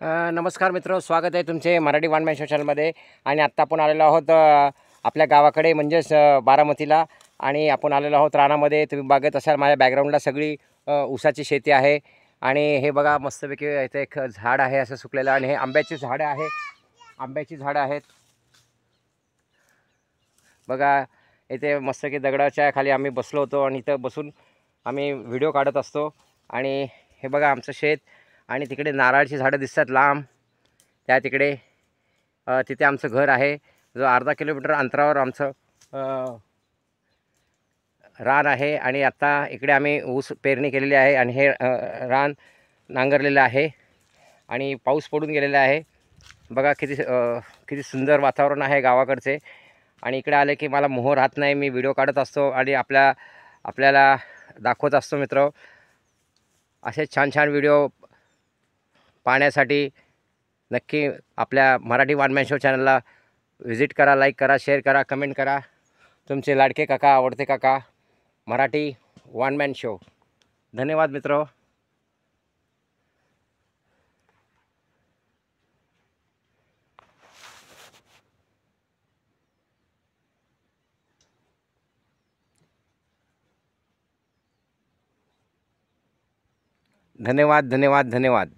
नमस्कार मित्र, स्वागत आहे तुमचे मराठी वन मॅन शो चॅनलमध्ये. आणि आत्ता आपण आलेलो आहोत आपल्या गावाकडे, म्हणजेच बारामतीला. आणि आपण आलेलो आहोत रानामध्ये. तुम्ही बघत असाल माझ्या बॅकग्राऊंडला सगळी ऊसाची शेती आहे. आणि हे बघा मस्तपैकी इथे एक झाड आहे असं सुकलेलं, आणि हे आंब्याची झाडं आहे, आंब्याची झाडं आहेत बघा. इथे मस्तपैकी दगडाच्या खाली आम्ही बसलो होतो आणि इथं बसून आम्ही व्हिडिओ काढत असतो. आणि हे बघा आमचं शेत, आणि तिकडे नारळाची झाडं दिसतात लांब त्या तिकडे. तिथे आमचं घर आहे. जो अर्धा किलोमीटर अंतरावर आमचं रान आहे. आणि आत्ता इकडे आम्ही ऊस पेरणी केलेली आहे, आणि हे रान नांगरलेलं आहे, आणि पाऊस पडून गेलेला आहे बघा. किती सुंदर वातावरण आहे गावाकडचे. आणि इकडे आले की मला मोह राहत नाही, मी व्हिडिओ काढत असतो आणि आपल्याला दाखवत असतो मित्र. असे छान छान व्हिडिओ पाहण्यासाठी नक्की आपल्या मराठी वन मॅन शो चॅनलला व्हिजिट करा, लाईक करा, शेअर करा, कमेंट करा. तुमचे लाडके काका, आवडते काका, मराठी वन मॅन शो. धन्यवाद मित्र. धन्यवाद धन्यवाद धन्यवाद.